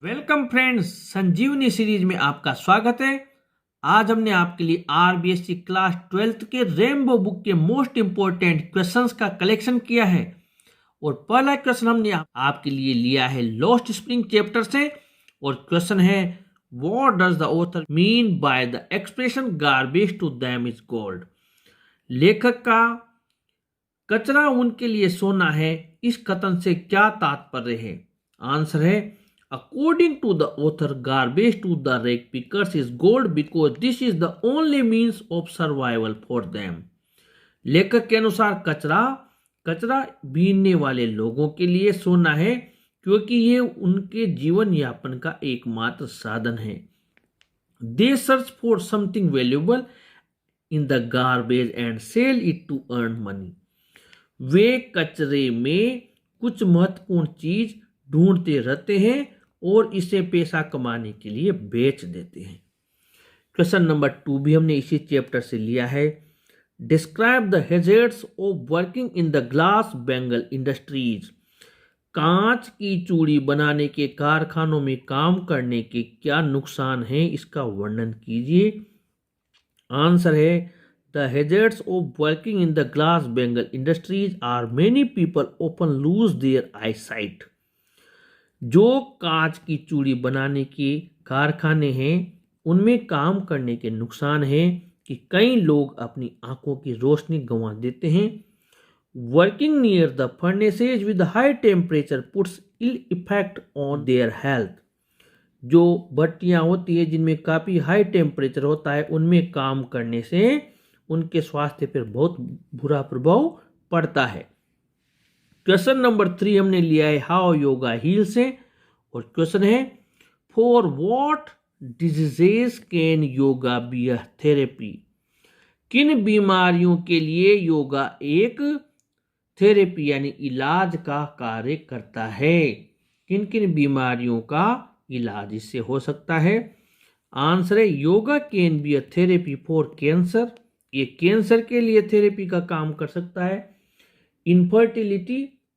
Welcome friends, संजीवनी series में आपका स्वागत है। आज हमने आपके लिए आरबीएससी क्लास 12th के रेनबो बुक के मोस्ट इंपोर्टेंट क्वेश्चंस का कलेक्शन किया है और पहला क्वेश्चन हमने आपके लिए लिया है लॉस्ट स्प्रिंग चैप्टर से और क्वेश्चन है what does the author mean by the expression garbage to them is gold. लेखक का कचरा उनके लिए सोना है इस कथन से क्या तात्पर्य है? आंसर है According to the author, garbage to the rag pickers is gold because this is the only means of survival for them. लेखक के अनुसार कचरा बीनने वाले लोगों के लिए सोना है क्योंकि ये उनके जीवन यापन का एकमात्र साधन है। They search for something valuable in the garbage and sell it to earn money. वे कचरे में कुछ महत्वपूर्ण चीज ढूंढते रहते हैं और इसे पैसा कमाने के लिए बेच देते हैं। क्वेश्चन नंबर 2 भी हमने इसी चैप्टर से लिया है। Describe the hazards of working in the glass bangle industries. कांच की चूड़ी बनाने के कारखानों में काम करने के क्या नुकसान हैं, इसका वर्णन कीजिए। आंसर है the hazards of working in the glass bangle industries are many people open lose their eyesight. जो कांच की चूड़ी बनाने के कारखाने हैं उनमें काम करने के नुकसान हैं कि कई लोग अपनी आंखों की रोशनी गंवा देते हैं। Working near the furnaces with high temperature puts ill effect on their health. जो भट्टियां होती है जिनमें काफ़ी हाई टेम्परेचर होता है उनमें काम करने से उनके स्वास्थ्य पर बहुत बुरा प्रभाव पड़ता है। क्वेश्चन नंबर 3 हमने लिया है हाउ योगा हील्स है और क्वेश्चन है for what diseases can yoga be a therapy. किन बीमारियों के लिए योगा एक थेरेपी यानी इलाज का कार्य करता है? किन किन बीमारियों का इलाज इससे हो सकता है? आंसर है yoga can be a therapy for cancer. ये कैंसर के लिए थेरेपी का काम कर सकता है।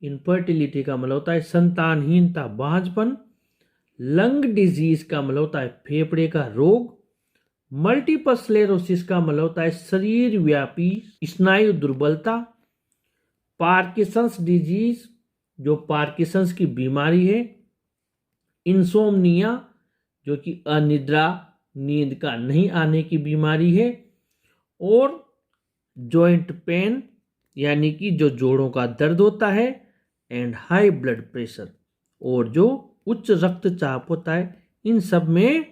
इनफर्टिलिटी का मतलब होता है संतानहीनता, बांझपन। लंग डिजीज का मतलब होता है फेफड़े का रोग। मल्टीपल स्क्लेरोसिस का मतलब होता है शरीर व्यापी स्नायु दुर्बलता। पार्किंसंस डिजीज जो पार्किंसंस की बीमारी है। इंसोम्निया जो कि अनिद्रा, नींद का नहीं आने की बीमारी है। और जॉइंट पेन यानी कि जो जोड़ों का दर्द होता है। एंड हाई ब्लड प्रेशर और जो उच्च रक्तचाप होता है, इन सब में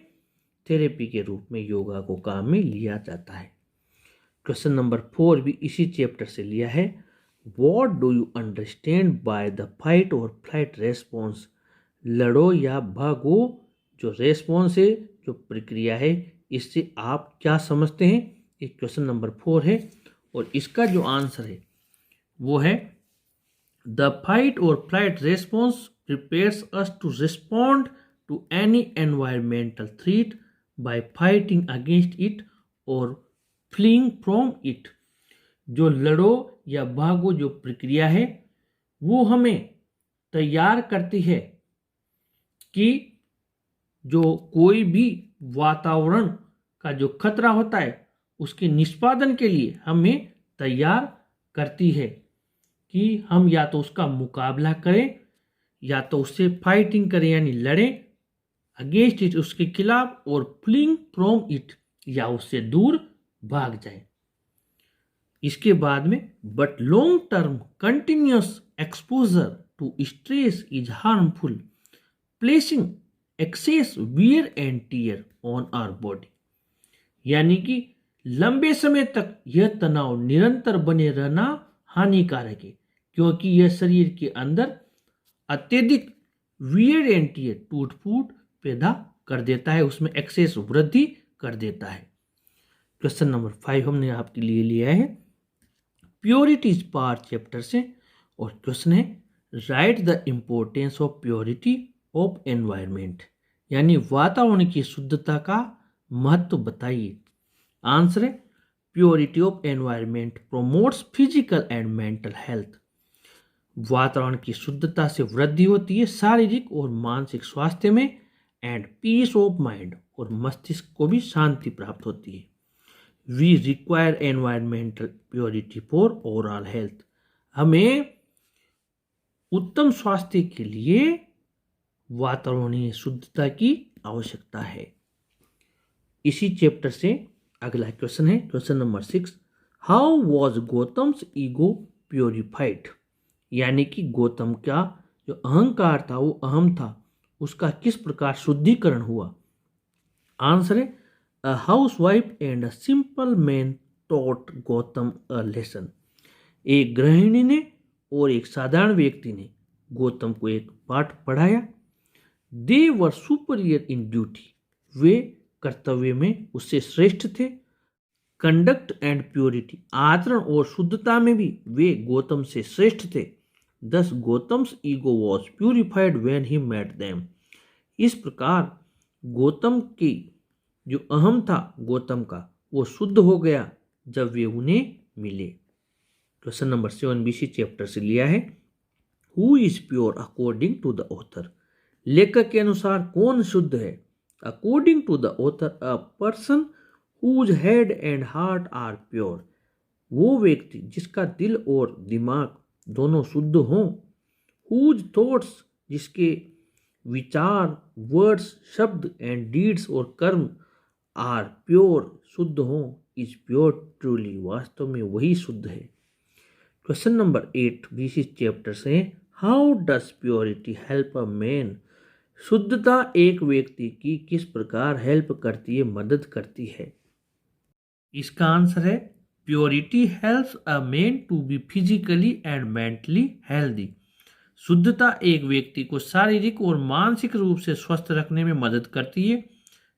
थेरेपी के रूप में योगा को काम में लिया जाता है। क्वेश्चन नंबर 4 भी इसी चैप्टर से लिया है। What do you understand by the fight और फ्लाइट रेस्पॉन्स। लड़ो या भागो जो रेस्पॉन्स है, जो प्रक्रिया है, इससे आप क्या समझते हैं? ये क्वेश्चन नंबर 4 है और इसका जो आंसर है वो है द फाइट और flight response prepares us to respond to any environmental threat by fighting against it और फ्लीइंग फ्रॉम इट। जो लड़ो या भागो जो प्रक्रिया है वो हमें तैयार करती है कि जो कोई भी वातावरण का जो खतरा होता है उसके निष्पादन के लिए हमें तैयार करती है कि हम या तो उसका मुकाबला करें या तो उससे फाइटिंग करें यानी लड़ें अगेंस्ट इट उसके खिलाफ और फ्लीइंग फ्रॉम इट या उससे दूर भाग जाए। इसके बाद में but long term continuous exposure to stress is harmful placing excess wear and tear on our body. यानी कि लंबे समय तक यह तनाव निरंतर बने रहना हानिकारक है क्योंकि यह शरीर के अंदर अत्यधिक वियर एंड टियर टूट फूट पैदा कर देता है, उसमें एक्सेस वृद्धि कर देता है। क्वेश्चन नंबर 5 हमने आपके लिए लिया है प्योरिटीज पार्ट चैप्टर से और क्वेश्चन है right the importance of purity of environment यानी वातावरण की शुद्धता का महत्व बताइए। आंसर है purity of environment promotes physical and mental health. वातावरण की शुद्धता से वृद्धि होती है शारीरिक और मानसिक स्वास्थ्य में एंड पीस ऑफ माइंड, और मस्तिष्क को भी शांति प्राप्त होती है। We require environmental purity for overall health. हमें उत्तम स्वास्थ्य के लिए वातावरणीय शुद्धता की आवश्यकता है। इसी चैप्टर से अगला क्वेश्चन है, question number 6। How was Gautam's ego purified? यानी कि गौतम का जो अहंकार था, वो अहम था, उसका किस प्रकार शुद्धिकरण हुआ? आंसर है, a house wife and a simple man taught Gautam a lesson. एक गृहिणी ने और एक साधारण व्यक्ति ने गौतम को एक पाठ पढ़ाया। दे वर सुपरियर इन ड्यूटी, वे कर्तव्य में उससे श्रेष्ठ थे। कंडक्ट एंड प्योरिटी, आचरण और शुद्धता में भी वे गौतम से श्रेष्ठ थे। Thus Gautam's ego was purified when he met them. इस प्रकार गौतम की जो अहम था गौतम का, वो शुद्ध हो गया जब वे उन्हें मिले। क्वेश्चन नंबर 7 बीसी चैप्टर से लिया है। Who is pure according to the author? लेखक के अनुसार कौन शुद्ध है? According to the author, a person whose head and heart are pure. वो व्यक्ति जिसका दिल और दिमाग दोनों शुद्ध हों। हुज थॉट्स, जिसके विचार, वर्ड्स, शब्द एंड डीड्स और कर्म आर प्योर, शुद्ध हों। इज प्योर ट्रूली, वास्तव में वही शुद्ध है। क्वेश्चन नंबर 8 बीसी चैप्टर से, how does purity help a man? शुद्धता एक व्यक्ति की किस प्रकार हेल्प करती है, मदद करती है? इसका आंसर है, purity helps a man to be physically and mentally healthy. शुद्धता एक व्यक्ति को शारीरिक और मानसिक रूप से स्वस्थ रखने में मदद करती है।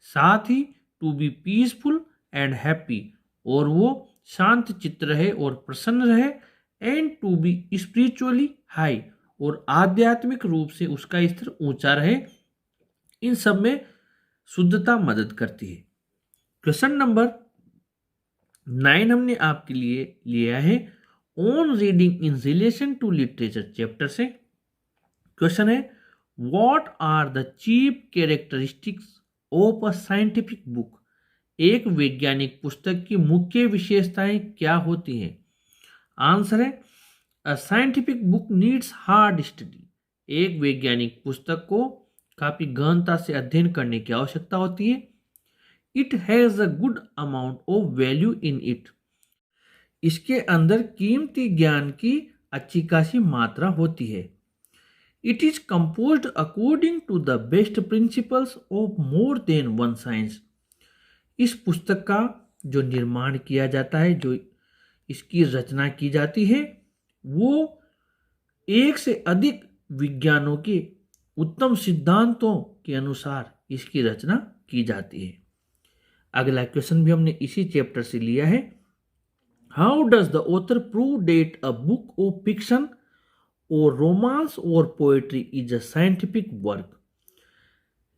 साथ ही to be peaceful and happy, और वो शांत चित्त रहे और प्रसन्न रहे। And to be spiritually high, और आध्यात्मिक रूप से उसका स्तर ऊंचा रहे। इन सब में शुद्धता मदद करती है। क्वेश्चन नंबर 9 हमने आपके लिए लिया है, on reading in relation to literature chapter से। क्वेश्चन है, what are the chief characteristics of a scientific book? एक वैज्ञानिक पुस्तक की मुख्य विशेषताएं क्या होती हैं? आंसर है, अ scientific book needs hard study. एक वैज्ञानिक पुस्तक को काफी गहनता से अध्ययन करने की आवश्यकता होती है। It has a good amount of value in it. इसके अंदर कीमती ज्ञान की अच्छी खासी मात्रा होती है। It is composed according to the best principles of more than one science. इस पुस्तक का जो निर्माण किया जाता है, जो इसकी रचना की जाती है, वो एक से अधिक विज्ञानों के उत्तम सिद्धांतों के अनुसार इसकी रचना की जाती है। अगला क्वेश्चन भी हमने इसी चैप्टर से लिया है। How does the author prove that a book of fiction और रोमांस और poetry is a scientific work?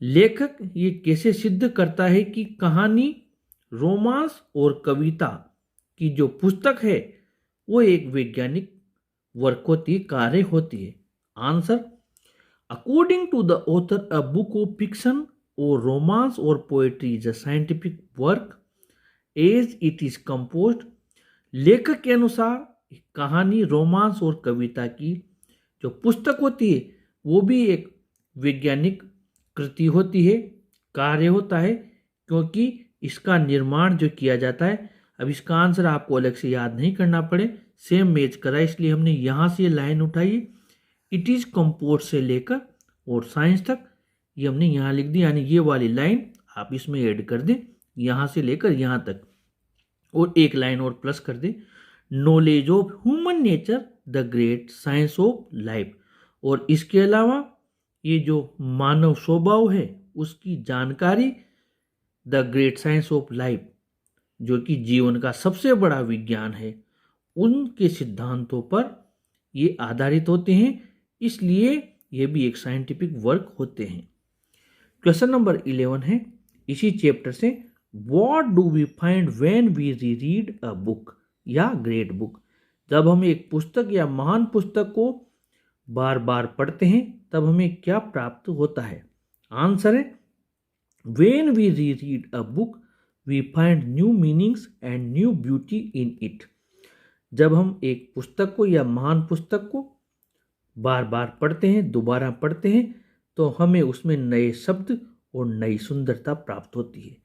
लेखक ये कैसे सिद्ध करता है कि कहानी, रोमांस और कविता की जो पुस्तक है वो एक वैज्ञानिक वर्क होती है, कार्य होती है? Answer, according to the author a book of fiction और रोमांस और poetry is a scientific work as it is composed. लेखक के अनुसार कहानी, रोमांस और कविता की जो पुस्तक होती है वो भी एक वैज्ञानिक कृति होती है, कार्य होता है, क्योंकि इसका निर्माण जो किया जाता है। अब इसका आंसर आपको अलग से याद नहीं करना पड़े, सेम मैच करा, इसलिए हमने यहाँ से लाइन उठाई। इट इज कंपोज से लेकर और साइंस तक ये हमने यहाँ लिख दी, यानी ये वाली लाइन आप इसमें ऐड कर दें, यहाँ से लेकर यहाँ तक, और एक लाइन और प्लस कर दें, knowledge of human nature the great science of life. और इसके अलावा ये जो मानव स्वभाव है उसकी जानकारी, the great science of life, जो कि जीवन का सबसे बड़ा विज्ञान है, उनके सिद्धांतों पर ये आधारित होते हैं, इसलिए ये भी एक साइंटिफिक वर्क होते हैं। क्वेश्चन नंबर 11 है इसी चैप्टर से, what do we find when we read a book या ग्रेट बुक? जब हम एक पुस्तक या महान पुस्तक को बार बार पढ़ते हैं तब हमें क्या प्राप्त होता है? आंसर है, When we reread a book, we find new meanings and new beauty in it. जब हम एक पुस्तक को या महान पुस्तक को बार बार पढ़ते हैं, दोबारा पढ़ते हैं, तो हमें उसमें नए शब्द और नई सुंदरता प्राप्त होती है.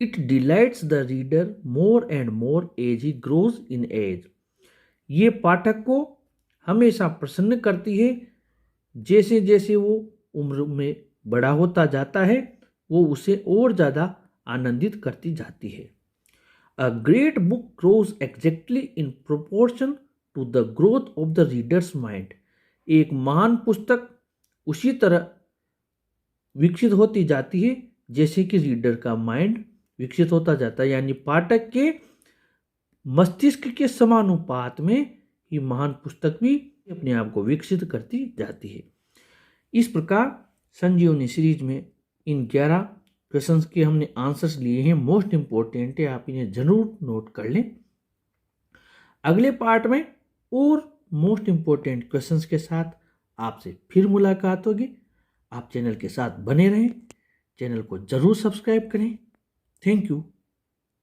It delights the reader more and more as he grows in age. ये पाठक को हमेशा प्रसन्न करती है. जैसे जैसे वो उम्र में बड़ा होता जाता है, वो उसे और ज़्यादा आनंदित करती जाती है. A great book grows exactly in proportion to the growth of the reader's mind. एक महान पुस्तक उसी तरह विकसित होती जाती है जैसे कि रीडर का माइंड विकसित होता जाता है. यानी पाठक के मस्तिष्क के समानुपात में ये महान पुस्तक भी अपने आप को विकसित करती जाती है. इस प्रकार संजीवनी सीरीज में इन 11 क्वेश्चंस के हमने आंसर्स लिए हैं. मोस्ट इंपॉर्टेंट है, आप इन्हें जरूर नोट कर लें. अगले पार्ट में और मोस्ट इंपॉर्टेंट क्वेश्चंस के साथ आपसे फिर मुलाकात होगी. आप चैनल के साथ बने रहें, चैनल को जरूर सब्सक्राइब करें. Thank you.